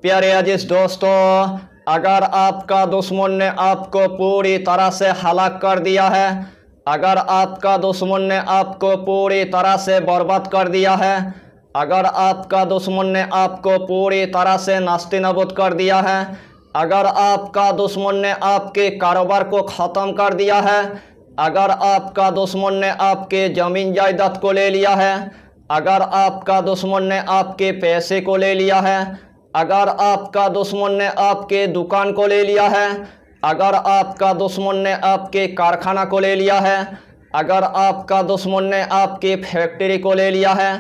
प्यारे अजीज दोस्तों, अगर आपका दुश्मन ने आपको पूरी तरह से हलाक कर दिया है, अगर आपका दुश्मन ने आपको पूरी तरह से बर्बाद कर दिया है, अगर आपका दुश्मन ने आपको पूरी तरह से नास्तिनाबूद कर दिया है, अगर आपका दुश्मन ने आपके कारोबार को ख़त्म कर दिया है, अगर आपका दुश्मन ने आपके ज़मीन जायदाद को ले लिया है, अगर आपका दुश्मन ने आपके पैसे को ले लिया है, अगर आपका दुश्मन ने आपके दुकान को ले लिया है, अगर आपका दुश्मन ने आपके कारखाना को ले लिया है, अगर आपका दुश्मन ने आपके फैक्ट्री को ले लिया है,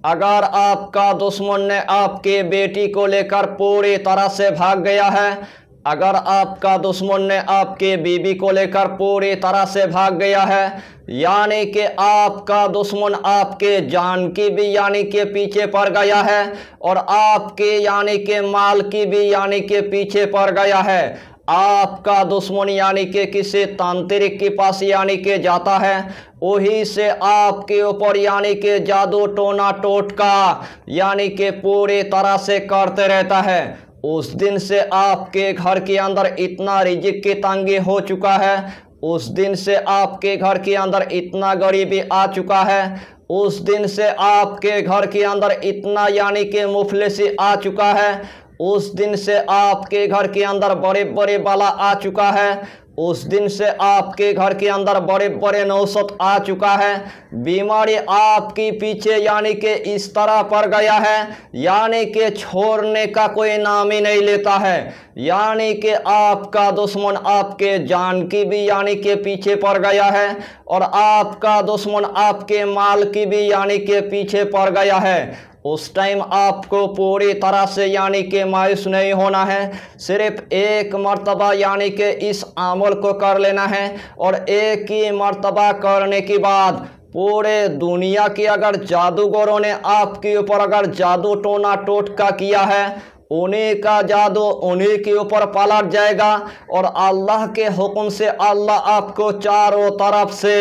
अगर आपका दुश्मन ने आपके बेटी को लेकर पूरी तरह से भाग गया है, अगर आपका दुश्मन ने आपके बीबी को लेकर पूरी तरह से भाग गया है, यानी कि आपका दुश्मन आपके जान की भी यानी के पीछे पड़ गया है और आपके यानी के माल की भी यानी के पीछे पड़ गया है। आपका दुश्मन यानी कि किसी तांत्रिक के पास यानी के जाता है, वही से आपके ऊपर यानी के जादू टोना टोटका यानी के पूरी तरह से करते रहता है। उस दिन से आपके घर के अंदर इतना रिजिक की तंगी हो चुका है, उस दिन से आपके घर के अंदर इतना गरीबी आ चुका है, उस दिन से आपके घर के अंदर इतना यानी कि मुफलिसी आ चुका है, उस दिन से आपके घर के अंदर बड़े बड़े बला आ चुका है, उस दिन से आपके घर के अंदर बड़े बड़े नौसत आ चुका है। बीमारी आपके पीछे यानी कि इस तरह पड़ गया है यानी कि छोड़ने का कोई नाम ही नहीं लेता है, यानी कि आपका दुश्मन आपके जान की भी यानी के पीछे पड़ गया है और आपका दुश्मन आपके माल की भी यानी के पीछे पड़ गया है। उस टाइम आपको पूरी तरह से यानी कि मायूस नहीं होना है, सिर्फ एक मर्तबा यानी कि इस अमल को कर लेना है और एक ही मर्तबा करने के बाद पूरे दुनिया के अगर जादूगरों ने आपके ऊपर अगर जादू टोना टोटका किया है, उन्हीं का जादू उन्हीं के ऊपर पलट जाएगा और अल्लाह के हुक्म से अल्लाह आपको चारों तरफ से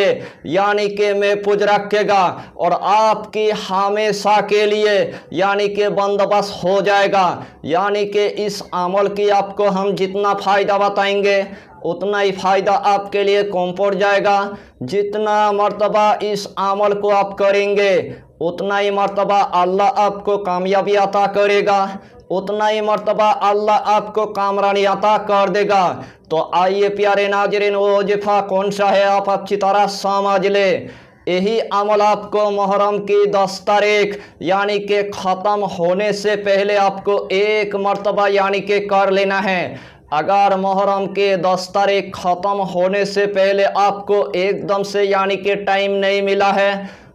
यानी कि महफूज रखेगा और आपकी हमेशा के लिए यानी कि बंदोबस्त हो जाएगा। यानी कि इस अमल की आपको हम जितना फ़ायदा बताएंगे उतना ही फ़ायदा आपके लिए कम पड़ जाएगा। जितना मर्तबा इस अमल को आप करेंगे उतना ही मर्तबा अल्लाह आपको कामयाबी अता करेगा, उतना ही मर्तबा अल्लाह आपको कामरानी अता कर देगा। तो आइए प्यारे नाज़रीन, वो वजीफ़ा कौन सा है आप अच्छी तरह समझ ले। यही अमल आपको मुहर्रम की 10 तारीख यानी कि ख़त्म होने से पहले आपको एक मर्तबा यानी कि कर लेना है। अगर मुहर्रम के 10 तारीख ख़त्म होने से पहले आपको एकदम से यानी कि टाइम नहीं मिला है,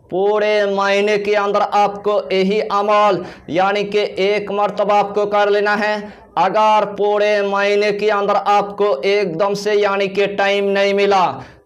पूरे महीने के अंदर आपको यही अमल यानी कि एक मर्तबा आपको कर लेना है। अगर पूरे महीने के अंदर आपको एकदम से यानी कि टाइम नहीं मिला,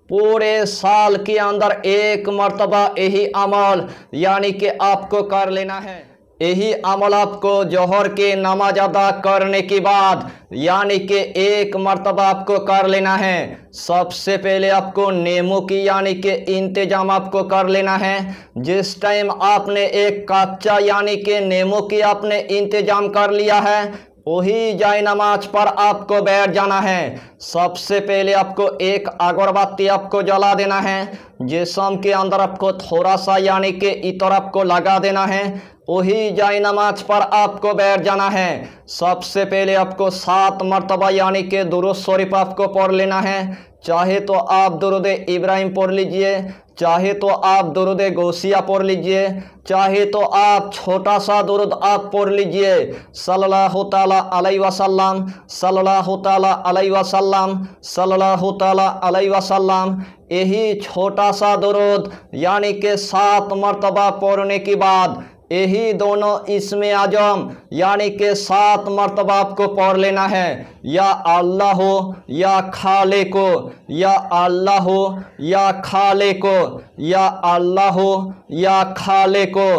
पूरे साल के अंदर एक मर्तबा यही अमल यानी कि आपको कर लेना है। यही अमल आपको जोहर के नमाज अदा करने के बाद यानी कि एक मर्तबा आपको कर लेना है। सबसे पहले आपको नींबू की यानी कि इंतजाम आपको कर लेना है। जिस टाइम आपने एक कच्चा यानी कि नींबू की आपने इंतजाम कर लिया है, वही जाए नमाज पर आपको बैठ जाना है। सबसे पहले आपको एक अगरबत्ती आपको जला देना है, जिस्म के अंदर आपको थोड़ा सा यानी कि इतर आपको लगा देना है, वही जाए नमाज पर आपको बैठ जाना है। सबसे पहले आपको 7 मरतबा यानी कि दुरूद शरीफ आपको पढ़ लेना है। चाहे तो आप दुरूद इब्राहिम पढ़ लीजिए, चाहे तो आप दुरूद गौसिया पढ़ लीजिए, चाहे तो आप छोटा सा दुरूद आप पढ़ लीजिए, सल्लल्लाहु ताला अलैहि वसल्लम, सल्लल्लाहु ताला अलैहि वसल्लम, सल्लल्लाहु ताला अलैहि वसल्लम। यही छोटा सा दुरूद यानी कि 7 मरतबा पढ़ने के बाद यही दोनों इस्मे आजम यानी कि 7 मरतबा आपको पढ़ लेना है। या अल्लाह हो या खाले को, या अल्लाह हो या खाले को, या अल्लाह हो या खाले को।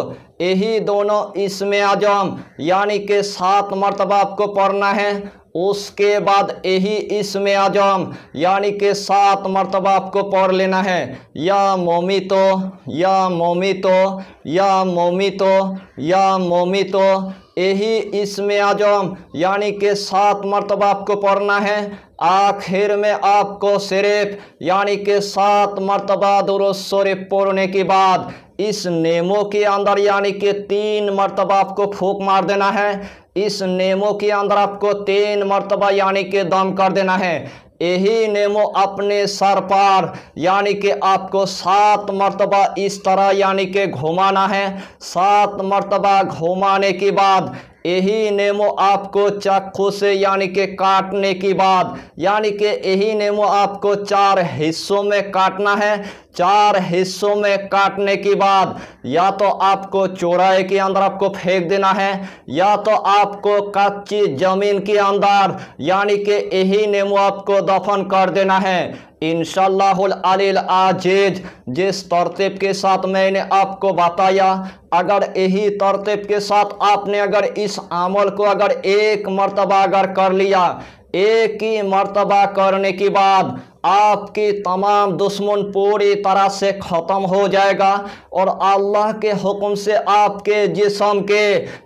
यही दोनों इस्मे आजम यानी कि 7 मरतबा आपको पढ़ना है। उसके बाद यही इस्मे आजम यानी कि 7 मरतबा आपको पढ़ लेना है। या मोमितो, या मोमितो, या मोमितो, या मोमितो। यही इसमें आजम यानी कि 7 मरतबा आपको पढ़ना है। आखिर में आपको सिर्फ यानी कि 7 मरतबा दुरूद शरीफ पढ़ने के बाद इस नेमो के अंदर यानी कि 3 मरतबा आपको फूंक मार देना है। इस नेमो के अंदर आपको 3 मरतबा यानी कि दम कर देना है। यही नेमो अपने सर पर यानी कि आपको 7 मरतबा इस तरह यानी कि घुमाना है। 7 मरतबा घुमाने के बाद यही नेमो आपको चाकू से यानी कि काटने के बाद यानी कि यही नेमो आपको 4 हिस्सों में काटना है। 4 हिस्सों में काटने के बाद या तो आपको चौराहे के अंदर आपको फेंक देना है या तो आपको कच्ची जमीन के अंदर यानी कि यही नेमो आपको दफन कर देना है। इंशाअल्लाहुल अलील अजीज जिस तरतीब के साथ मैंने आपको बताया, अगर यही तरतीब के साथ आपने अगर इस अमल को अगर 1 मरतबा अगर कर लिया, एक ही मरतबा करने के बाद आपकी तमाम दुश्मन पूरी तरह से ख़त्म हो जाएगा और अल्लाह के हुक्म से आपके जिस्म के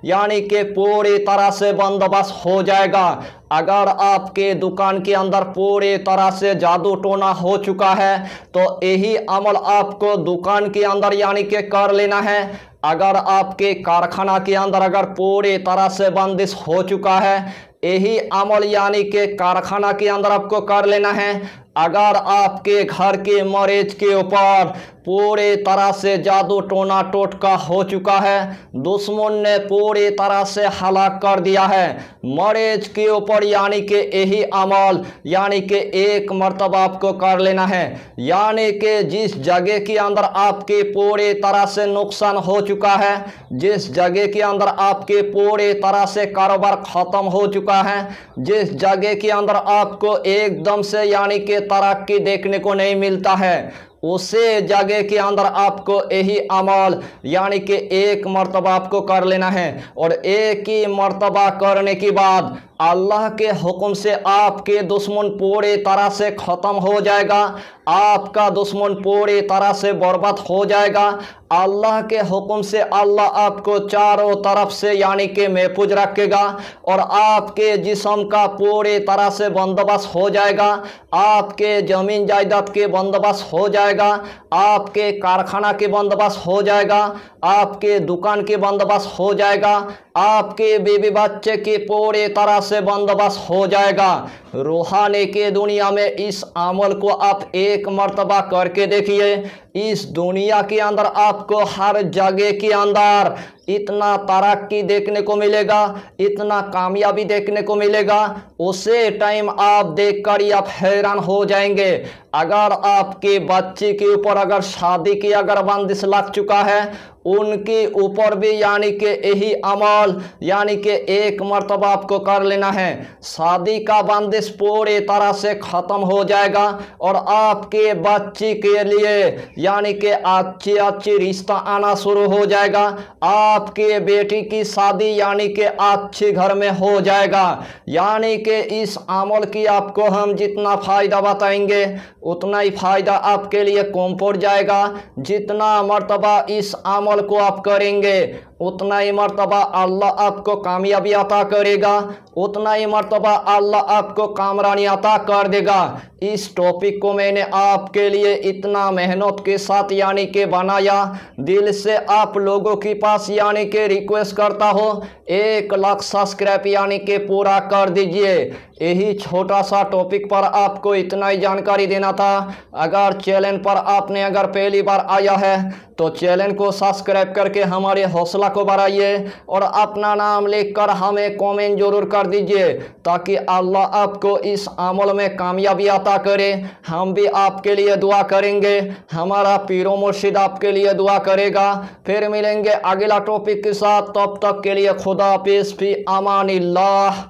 यानी कि पूरी तरह से बंदोबस्त हो जाएगा। अगर आपके दुकान के अंदर पूरी तरह से जादू टोना हो चुका है तो यही अमल आपको दुकान के अंदर यानी कि कर लेना है। अगर आपके कारखाना के अंदर अगर पूरी तरह से बंदिश हो चुका है, यही अमल यानी कि कारखाना के अंदर आपको कर लेना है। अगर आपके घर के मरीज के ऊपर पूरी तरह से जादू टोना टोटका हो चुका है, दुश्मन ने पूरी तरह से हलाक कर दिया है, मरीज के ऊपर यानी कि यही अमल यानी कि 1 मरतबा आपको कर लेना है। यानी कि जिस जगह के अंदर आपके पूरी तरह से नुकसान हो चुका है, जिस जगह के अंदर आपके पूरी तरह से कारोबार ख़त्म हो चुका है, जिस जगह के अंदर आपको एकदम से यानी कि तरक्की देखने को नहीं मिलता है, उसे जगह के अंदर आपको यही अमल यानी कि 1 मरतबा आपको कर लेना है। और एक ही मरतबा करने के बाद अल्लाह के हुक्म से आपके दुश्मन पूरी तरह से ख़त्म हो जाएगा, आपका दुश्मन पूरी तरह से बर्बाद हो जाएगा। अल्लाह के हुक्म से अल्लाह आपको चारों तरफ से यानी कि महफूज रखेगा और आपके जिस्म का पूरी तरह से बंदोबस्त हो जाएगा, आपके ज़मीन जायदाद के बंदोबस्त हो जाएगा, आपके कारखाना के बंदोबस्त हो जाएगा, आपके दुकान के बंदोबस्त हो जाएगा, आपके बीवी बच्चे की पूरी तरह से बंदोबस्त हो जाएगा। रूहानी की दुनिया में इस अमल को आप 1 मरतबा करके देखिए। इस दुनिया के अंदर आपको हर जगह के अंदर इतना तरक्की देखने को मिलेगा, इतना कामयाबी देखने को मिलेगा, उसे टाइम आप देखकर ही आप हैरान हो जाएंगे। अगर आपके बच्चे के ऊपर अगर शादी की अगर बंदिश लग चुका है, उनके ऊपर भी यानी कि यही अमल यानी कि 1 मरतबा आपको कर लेना है। शादी का बंदिश पूरी तरह से ख़त्म हो जाएगा और आपके बच्चे के लिए यानी कि अच्छी रिश्ता आना शुरू हो जाएगा। आपके बेटी की शादी यानी कि अच्छे घर में हो जाएगा। यानी कि इस अमल की आपको हम जितना फ़ायदा बताएंगे उतना ही फ़ायदा आपके लिए कम पड़ जाएगा। जितना मरतबा इस अमल को आप करेंगे उतना ही मरतबा अल्लाह आपको कामयाबी अता करेगा, उतना ही मरतबा अल्लाह आपको कामरानी अता कर देगा। इस टॉपिक को मैंने आपके लिए इतना मेहनत के साथ यानी कि बनाया। दिल से आप लोगों के पास यानी कि रिक्वेस्ट करता हो 1 लाख सब्सक्राइब यानी कि पूरा कर दीजिए। यही छोटा सा टॉपिक पर आपको इतना ही जानकारी देना था। अगर चैनल पर आपने अगर पहली बार आया है तो चैनल को सब्सक्राइब करके हमारे हौसला को बढ़ाइए और अपना नाम लिखकर हमें कमेंट जरूर कर दीजिए ताकि अल्लाह आपको इस अमल में कामयाबी अता करे। हम भी आपके लिए दुआ करेंगे, हमारा पीरो मुर्शिद आपके लिए दुआ करेगा। फिर मिलेंगे अगला टॉपिक के साथ, तब तक के लिए खुदा हाफिज़, फी अमानिल्लाह।